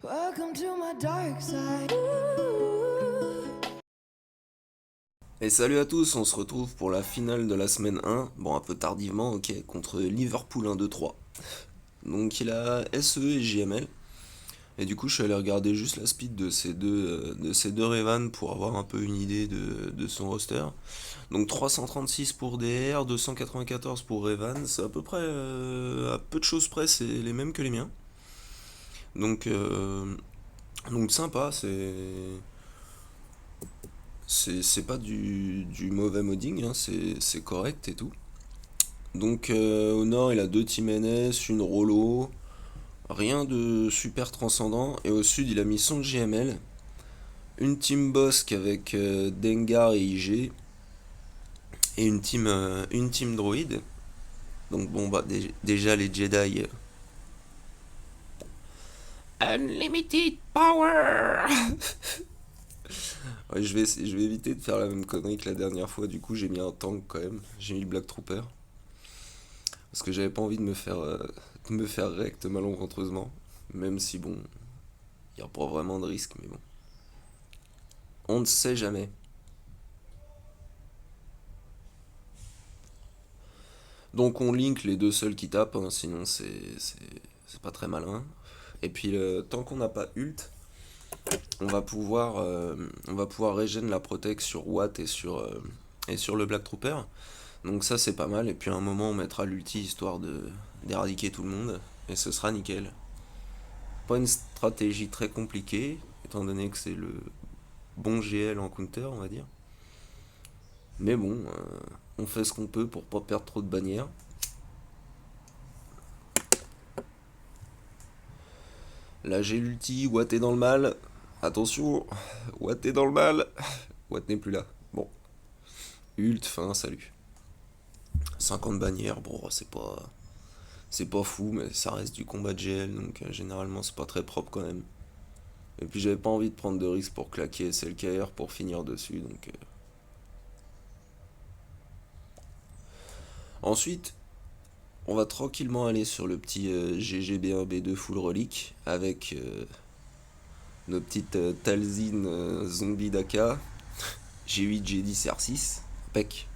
Welcome to my dark side. Et salut à tous, on se retrouve pour la finale de la semaine 1, bon un peu tardivement, ok, contre Liverpool 1-2-3. Donc il a SE et JML, et du coup je suis allé regarder juste la speed de ces deux Revan pour avoir un peu une idée de son roster. Donc 336 pour DR, 294 pour Revan, c'est à peu près, à peu de choses près, c'est les mêmes que les miens. Donc, euh, donc sympa, c'est pas du mauvais modding, hein, c'est correct et tout. Donc au nord, il a deux Timénez, une Rollo, rien de super transcendant. Et au sud, il a mis son GML, une team Bosque avec Dengar et IG, et une team Droid. Donc bon, bah déjà les Jedi. Unlimited Power. Ouais, je vais éviter de faire la même connerie que la dernière fois. Du coup, j'ai mis un tank quand même. J'ai mis le Black Trooper. Parce que j'avais pas envie de me faire rect malencontreusement. Même si bon, il n'y a pas vraiment de risque, mais bon. On ne sait jamais. Donc on link les deux seuls qui tapent, hein, sinon c'est pas très malin. Et puis tant qu'on n'a pas ult, on va pouvoir régène la protect sur Watt et sur le Black Trooper. Donc ça c'est pas mal. Et puis à un moment on mettra l'ulti histoire d'éradiquer tout le monde. Et ce sera nickel. Pas une stratégie très compliquée, étant donné que c'est le bon GL en counter, on va dire. Mais bon, on fait ce qu'on peut pour pas perdre trop de bannières. Là j'ai l'ulti, Watt est dans le mal. Attention, Watt est dans le mal. Watt n'est plus là. Bon, ult, fin, salut. 50 bannières, bon, c'est pas fou, mais ça reste du combat de GL, donc généralement c'est pas très propre quand même. Et puis j'avais pas envie de prendre de risques pour claquer SLKR pour finir dessus, donc. Ensuite, on va tranquillement aller sur le petit GGB1B2 full relique avec nos petites Talzin zombie d'Aka, G8, G10, R6, Pec.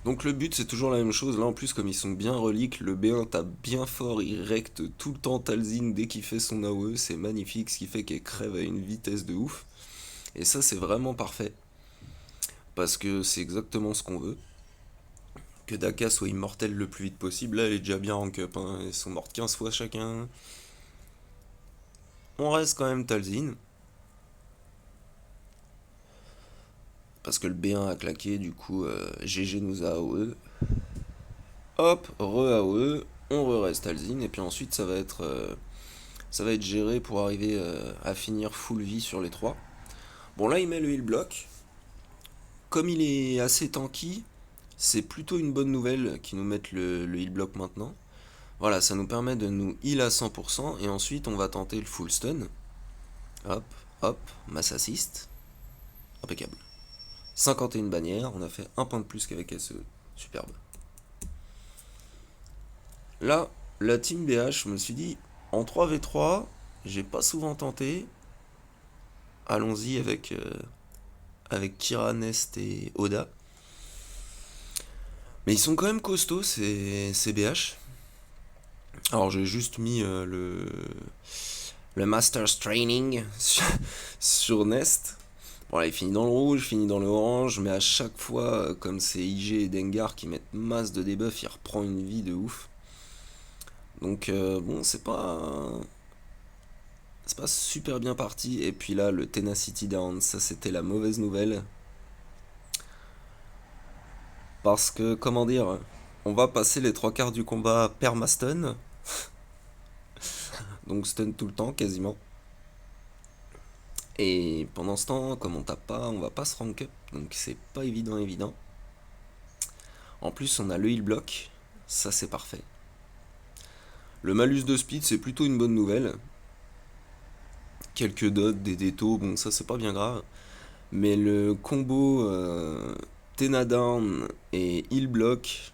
Donc le but c'est toujours la même chose, là en plus comme ils sont bien reliques, le B1 tape bien fort, il recte tout le temps Talzin dès qu'il fait son AOE, c'est magnifique, ce qui fait qu'elle crève à une vitesse de ouf. Et ça c'est vraiment parfait, parce que c'est exactement ce qu'on veut. Que Daka soit immortel le plus vite possible, là elle est déjà bien rank up, hein. Ils sont morts 15 fois chacun. On reste quand même Talzin, parce que le B1 a claqué, du coup GG nous a AOE. Hop, re-AOE, on re-reste Talzin, et puis ensuite ça va être géré pour arriver à finir full vie sur les trois. Bon là il met le heal block. Comme il est assez tanky, c'est plutôt une bonne nouvelle qu'ils nous mettent le heal block maintenant. Voilà, ça nous permet de nous heal à 100% et ensuite on va tenter le full stun. Hop, hop, mass assist. Impeccable. 51 bannières, on a fait un point de plus qu'avec SE. Superbe. Là, la team BH, je me suis dit, en 3v3, j'ai pas souvent tenté. Allons-y avec Kira, Nest et Oda. Mais ils sont quand même costauds, ces BH. Alors j'ai juste mis le Master's Training sur Nest. Voilà, il finit dans le rouge, finit dans le orange, mais à chaque fois, comme c'est IG et Dengar qui mettent masse de debuff, il reprend une vie de ouf. Donc bon, c'est pas super bien parti. Et puis là, le Tenacity Down, ça c'était la mauvaise nouvelle. Parce que, comment dire, on va passer les trois quarts du combat perma-stun. Donc stun tout le temps, quasiment. Et pendant ce temps, comme on tape pas, on va pas se rank up. Donc c'est pas évident. En plus, on a le heal block. Ça, c'est parfait. Le malus de speed, c'est plutôt une bonne nouvelle. Quelques dots, des détos, bon, ça c'est pas bien grave. Mais le combo Tena Down et heal block,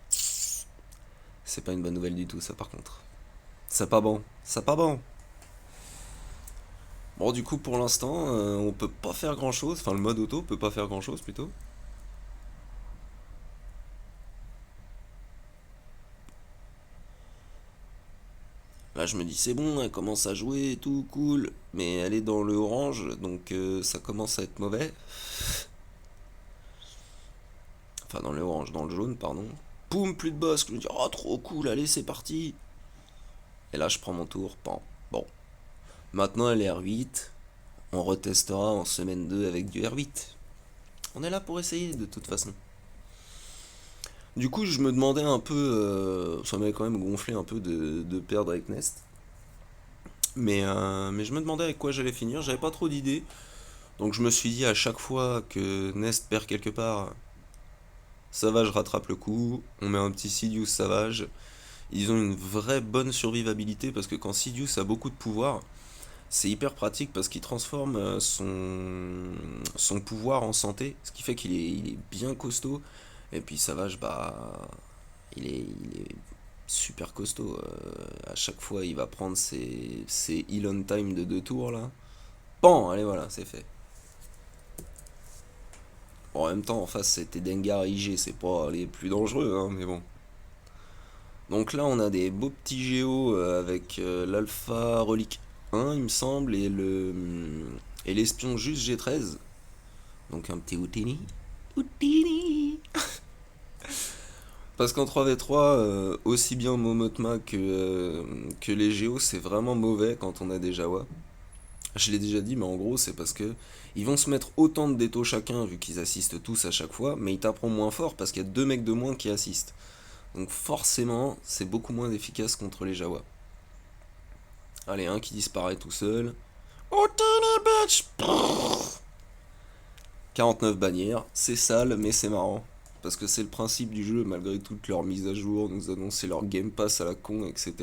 c'est pas une bonne nouvelle du tout, ça par contre. Ça pas bon, ça pas bon. Bon, du coup, pour l'instant, on peut pas faire grand chose. Enfin, le mode auto peut pas faire grand chose plutôt. Là, je me dis, c'est bon, elle commence à jouer et tout, cool. Mais elle est dans le orange, donc ça commence à être mauvais. Enfin, dans le orange, dans le jaune, pardon. Poum, plus de boss. Je me dis, oh, trop cool, allez, c'est parti. Et là, je prends mon tour. Pan. Bon. Maintenant, elle est R8. On retestera en semaine 2 avec du R8. On est là pour essayer, de toute façon. Du coup, je me demandais un peu. Ça m'avait quand même gonflé un peu de perdre avec Nest. Mais je me demandais avec quoi j'allais finir. J'avais pas trop d'idées. Donc je me suis dit à chaque fois que Nest perd quelque part, Savage rattrape le coup. On met un petit Sidious Savage. Ils ont une vraie bonne survivabilité parce que quand Sidious a beaucoup de pouvoir, c'est hyper pratique parce qu'il transforme son pouvoir en santé, ce qui fait qu'il est bien costaud. Et puis Savage, bah, il est super costaud. À chaque fois, il va prendre ses heal on time de 2 tours là. Bon, allez, voilà, c'est fait. Bon, en même temps, en face, c'était Dengar IG, c'est pas les plus dangereux, hein, mais bon. Donc là, on a des beaux petits géos avec l'Alpha Relique 1, il me semble, et l'espion juste G13. Donc un petit Houdini. Houdini. Parce qu'en 3v3, aussi bien Momotma que les géos, c'est vraiment mauvais quand on a des Jawa. Je l'ai déjà dit, mais en gros, c'est parce que ils vont se mettre autant de détos chacun, vu qu'ils assistent tous à chaque fois, mais ils taperont moins fort parce qu'il y a 2 mecs de moins qui assistent. Donc forcément, c'est beaucoup moins efficace contre les Jawa. Allez, un qui disparaît tout seul. Oh, bitch! 49 bannières, c'est sale, mais c'est marrant. Parce que c'est le principe du jeu, malgré toutes leurs mises à jour, nous annoncer leur Game Pass à la con, etc.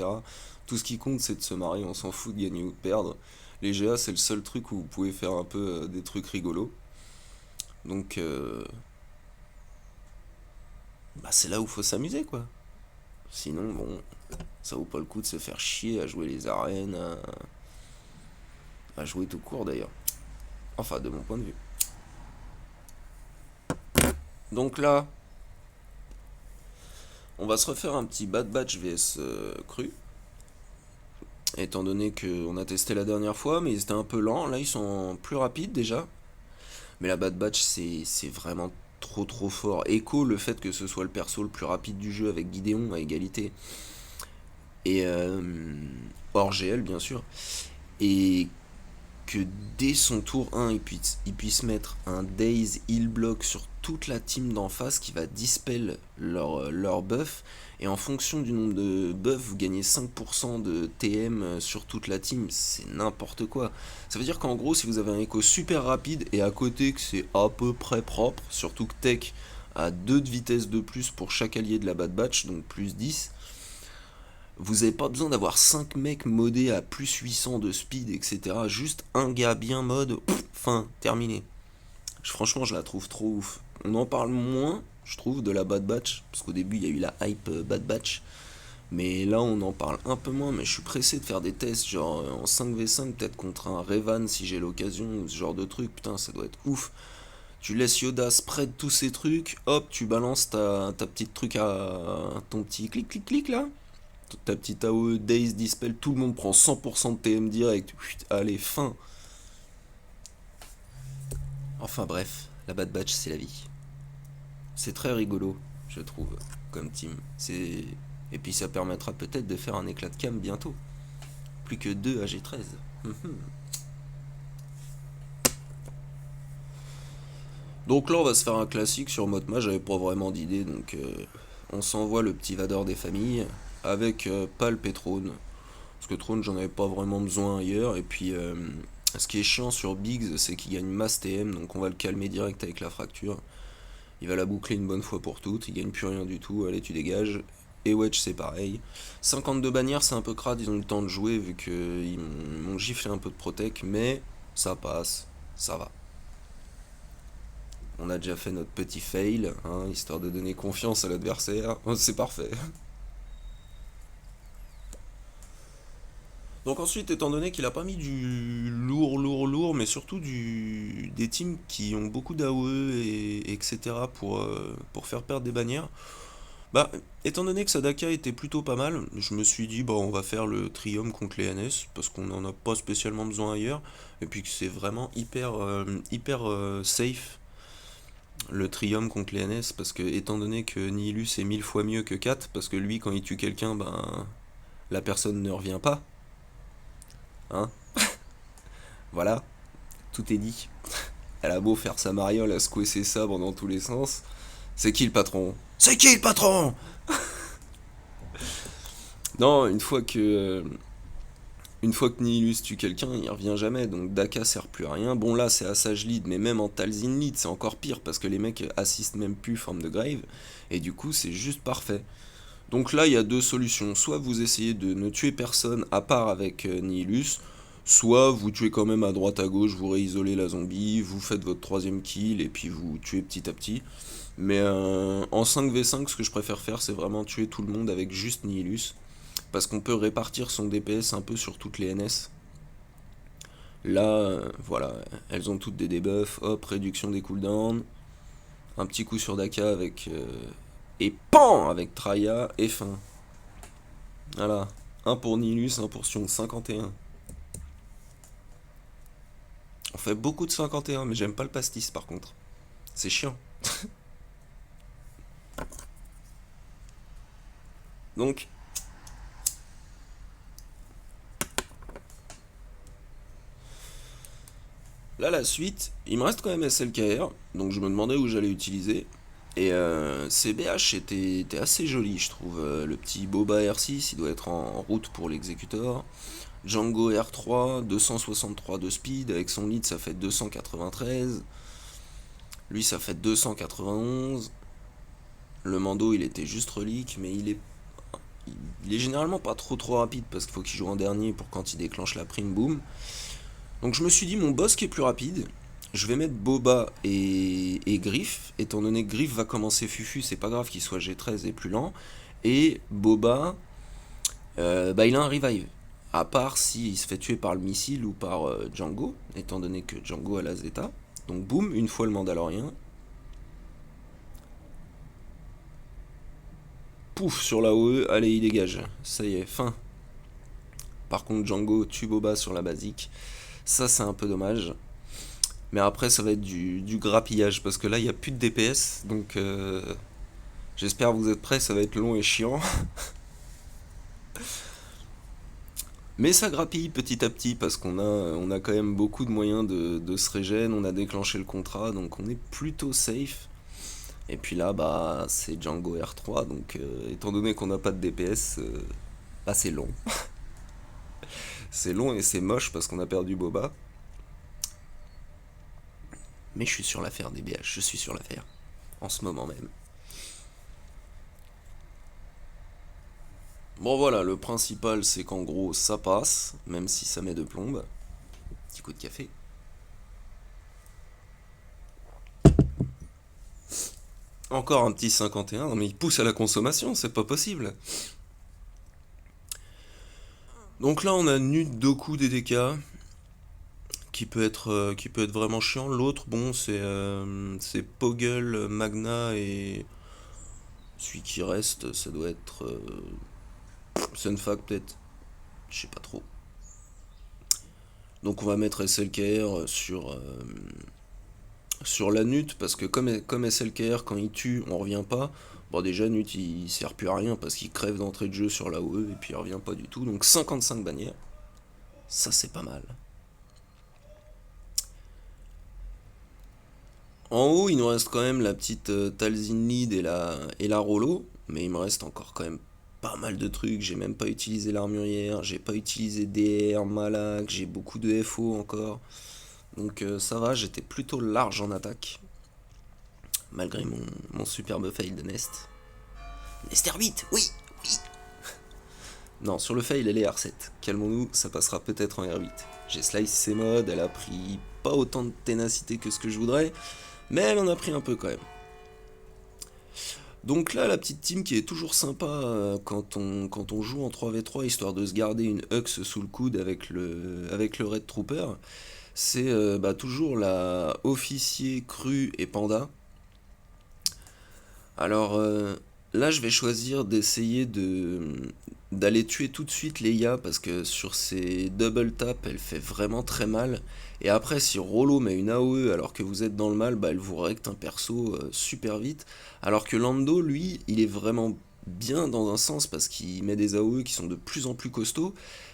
Tout ce qui compte, c'est de se marier, on s'en fout de gagner ou de perdre. Les GA, c'est le seul truc où vous pouvez faire un peu des trucs rigolos. Donc, bah, c'est là où faut s'amuser, quoi. Sinon, bon, ça vaut pas le coup de se faire chier à jouer les arènes, à jouer tout court d'ailleurs. Enfin, de mon point de vue. Donc là, on va se refaire un petit Bad Batch vs Cru. Étant donné qu'on a testé la dernière fois, mais ils étaient un peu lents. Là, ils sont plus rapides déjà. Mais la Bad Batch, c'est vraiment trop fort. Echo, le fait que ce soit le perso le plus rapide du jeu avec Gideon à égalité. Et hors GL, bien sûr. Et que dès son tour 1, il puisse mettre un Daze heal block sur toute la team d'en face qui va dispel leur buff. Et en fonction du nombre de buffs, vous gagnez 5% de TM sur toute la team. C'est n'importe quoi. Ça veut dire qu'en gros, si vous avez un écho super rapide et à côté que c'est à peu près propre, surtout que Tech a 2 de vitesse de plus pour chaque allié de la Bad Batch, donc plus 10, vous n'avez pas besoin d'avoir 5 mecs modés à plus 800 de speed, etc. Juste un gars bien mode, fin, terminé. Franchement, je la trouve trop ouf. On en parle moins, je trouve, de la Bad Batch, parce qu'au début, il y a eu la hype Bad Batch. Mais là, on en parle un peu moins, mais je suis pressé de faire des tests, genre en 5v5, peut-être contre un Revan si j'ai l'occasion, ou ce genre de truc. Putain, ça doit être ouf. Tu laisses Yoda spread tous ces trucs, hop, tu balances ta petite truc à ton petit clic clic clic là, ta petite AOE Days Dispel, tout le monde prend 100% de TM direct. Allez, fin. Enfin bref, la Bad Batch, c'est la vie. C'est très rigolo, je trouve, comme team. Et puis ça permettra peut-être de faire un éclat de cam bientôt. Plus que 2 à G13. Donc là, on va se faire un classique sur Motma. J'avais pas vraiment d'idée, donc on s'envoie le petit Vador des familles avec Palp et Trône. Parce que Trône, j'en avais pas vraiment besoin ailleurs. Et puis, ce qui est chiant sur Biggs, c'est qu'il gagne masse TM, donc on va le calmer direct avec la fracture. Il va la boucler une bonne fois pour toutes, il gagne plus rien du tout, allez, tu dégages. Et Wedge, c'est pareil. 52 bannières, c'est un peu crade, ils ont eu le temps de jouer vu qu'ils m'ont giflé un peu de protec, mais ça passe, ça va. On a déjà fait notre petit fail, hein, histoire de donner confiance à l'adversaire. C'est parfait. Donc ensuite, étant donné qu'il a pas mis du lourd, mais surtout des teams qui ont beaucoup d'AOE et etc. Pour faire perdre des bannières, bah, étant donné que Sadaka était plutôt pas mal, je me suis dit, bah, on va faire le Trium contre les NS, parce qu'on n'en a pas spécialement besoin ailleurs, et puis que c'est vraiment hyper safe, le Trium contre les NS, parce que étant donné que Nihilus est 1000 fois mieux que 4, parce que lui, quand il tue quelqu'un, ben, la personne ne revient pas, hein, voilà, tout est dit. Elle a beau faire sa mariole à secouer ses sabres dans tous les sens, c'est qui le patron? C'est qui le patron? Non, une fois que Nihilus tue quelqu'un, il revient jamais, donc Daka sert plus à rien. Bon là c'est Assage lead, mais même en Talzin lead c'est encore pire parce que les mecs assistent même plus forme de grave, et du coup c'est juste parfait. Donc là il y a deux solutions, soit vous essayez de ne tuer personne à part avec Nihilus, soit vous tuez quand même à droite à gauche, vous réisolez la zombie, vous faites votre troisième kill et puis vous tuez petit à petit. Mais en 5v5 ce que je préfère faire c'est vraiment tuer tout le monde avec juste Nihilus. Parce qu'on peut répartir son DPS un peu sur toutes les NS. Là, voilà, elles ont toutes des debuffs. Hop, réduction des cooldowns. Un petit coup sur Daka avec... et PAN avec Traya et fin. Voilà. Un pour Nihilus, un pour Sion. 51. On fait beaucoup de 51, mais j'aime pas le pastis par contre. C'est chiant. Donc, là, la suite, il me reste quand même SLKR, donc je me demandais où j'allais utiliser. Et CBH était assez joli, je trouve. Le petit Boba R6, il doit être en route pour l'exécuteur. Django R3, 263 de speed, avec son lead ça fait 293. Lui ça fait 291. Le Mando il était juste relique, mais il est généralement pas trop rapide parce qu'il faut qu'il joue en dernier pour quand il déclenche la prime boom. Donc je me suis dit, mon boss qui est plus rapide, je vais mettre Boba et Griff, étant donné que Griff va commencer Fufu, c'est pas grave qu'il soit G13 et plus lent. Et Boba, bah il a un revive. À part s'il se fait tuer par le missile ou par Django, étant donné que Django a la Zeta. Donc boum, une fois le Mandalorien. Pouf, sur la OE, allez il dégage. Ça y est, fin. Par contre Django tue Boba sur la basique. Ça c'est un peu dommage. Mais après, ça va être du grappillage parce que là, il n'y a plus de DPS. Donc, j'espère que vous êtes prêts. Ça va être long et chiant. Mais ça grappille petit à petit parce on a quand même beaucoup de moyens de se régène. On a déclenché le contrat. Donc, on est plutôt safe. Et puis là, bah, c'est Django R3. Donc, étant donné qu'on n'a pas de DPS, bah, c'est long. C'est long et c'est moche parce qu'on a perdu Boba. Mais je suis sur l'affaire DBH. Je suis sur l'affaire. En ce moment même. Bon voilà, le principal c'est qu'en gros ça passe, même si ça met de plombe. Petit coup de café. Encore un petit 51, non mais il pousse à la consommation, c'est pas possible. Donc là on a Nud Doku DDK, qui peut être vraiment chiant. L'autre, bon, c'est Poggle, Magna et celui qui reste, ça doit être Sunfuck peut-être, je sais pas trop. Donc on va mettre SLKR sur la Nut, parce que comme SLKR, quand il tue, on revient pas. Bon, déjà, Nut, il sert plus à rien parce qu'il crève d'entrée de jeu sur la OE et puis il revient pas du tout. Donc 55 bannières, ça c'est pas mal. En haut, il nous reste quand même la petite Talzin Lead et la Rollo, mais il me reste encore quand même pas mal de trucs. J'ai même pas utilisé l'armurière, j'ai pas utilisé DR, Malak, j'ai beaucoup de FO encore. Donc ça va, j'étais plutôt large en attaque, malgré mon superbe fail de Nest. Nest R8, oui, oui. Non, sur le fail, elle est R7. Calmons-nous, ça passera peut-être en R8. J'ai slice ses modes, elle a pris pas autant de ténacité que ce que je voudrais, mais elle en a pris un peu quand même. Donc là, la petite team qui est toujours sympa quand on joue en 3v3, histoire de se garder une Hux sous le coude avec le Red Trooper, c'est bah, toujours la officier, cru et panda. Alors là, je vais choisir d'essayer d'aller tuer tout de suite Leia parce que sur ses double tap, elle fait vraiment très mal. Et après, si Rollo met une AOE alors que vous êtes dans le mal, bah, elle vous recte un perso super vite. Alors que Lando, lui, il est vraiment bien dans un sens parce qu'il met des AOE qui sont de plus en plus costauds,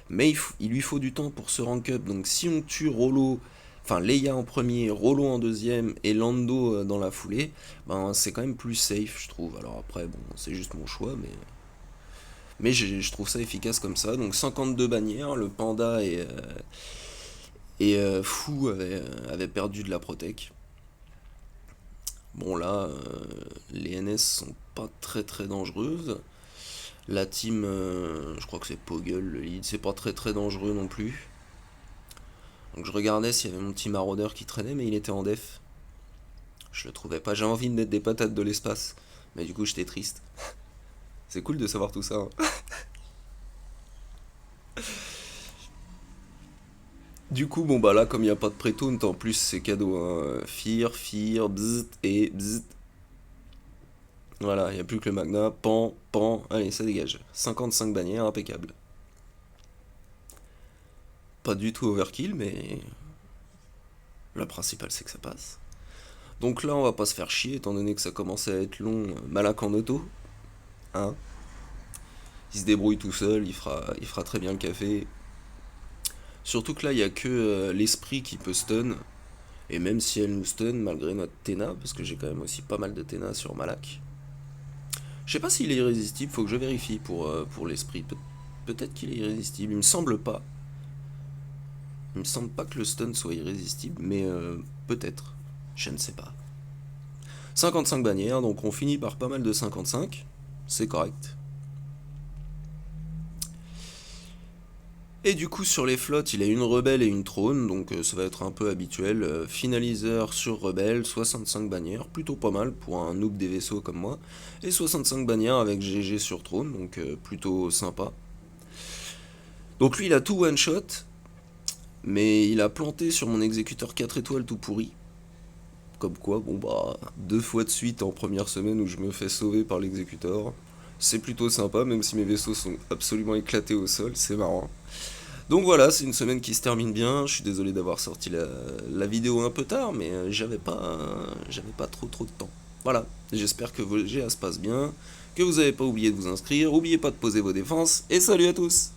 mais il lui faut du temps pour se rank up. Donc si on tue Rollo, enfin Leia en premier, Rollo en deuxième et Lando dans la foulée, ben c'est quand même plus safe, je trouve. Alors après, bon, c'est juste mon choix, mais je trouve ça efficace comme ça. Donc 52 bannières, le panda et Fou avait perdu de la protec. Bon là, les NS sont pas très très dangereuses. La team, je crois que c'est Poggle le lead, c'est pas très très dangereux non plus. Donc je regardais s'il y avait mon petit maraudeur qui traînait, mais il était en def. Je le trouvais pas, j'ai envie de mettre des patates de l'espace, mais du coup j'étais triste. C'est cool de savoir tout ça, hein. Du coup, bon bah là, comme il n'y a pas de pré-taunt, en plus c'est cadeau, hein. Fear, bzzzt et bzzzt. Voilà, il n'y a plus que le magna, pan, allez, ça dégage. 55 bannières, impeccable. Pas du tout overkill, mais le principal c'est que ça passe. Donc là, on va pas se faire chier, étant donné que ça commençait à être long, Malak en auto, hein. Il se débrouille tout seul, il fera très bien le café. Surtout que là, il n'y a que l'esprit qui peut stun. Et même si elle nous stun, malgré notre Téna, parce que j'ai quand même aussi pas mal de Téna sur Malak. Je sais pas s'il est irrésistible, faut que je vérifie pour l'esprit. Peut-être qu'il est irrésistible, il me semble pas. Il me semble pas que le stun soit irrésistible, mais peut-être. Je ne sais pas. 55 bannières, donc on finit par pas mal de 55. C'est correct. Et du coup sur les flottes, il a une rebelle et une trône, donc ça va être un peu habituel. Finaliseur sur rebelle, 65 bannières, plutôt pas mal pour un noob des vaisseaux comme moi. Et 65 bannières avec GG sur trône, donc plutôt sympa. Donc lui il a tout one shot, mais il a planté sur mon exécuteur 4 étoiles tout pourri. Comme quoi, bon bah, 2 fois de suite en première semaine où je me fais sauver par l'exécuteur. C'est plutôt sympa, même si mes vaisseaux sont absolument éclatés au sol, c'est marrant. Donc voilà, c'est une semaine qui se termine bien. Je suis désolé d'avoir sorti la vidéo un peu tard, mais j'avais pas trop de temps. Voilà, j'espère que vos GA se passent bien, que vous n'avez pas oublié de vous inscrire. N'oubliez pas de poser vos défenses, et salut à tous!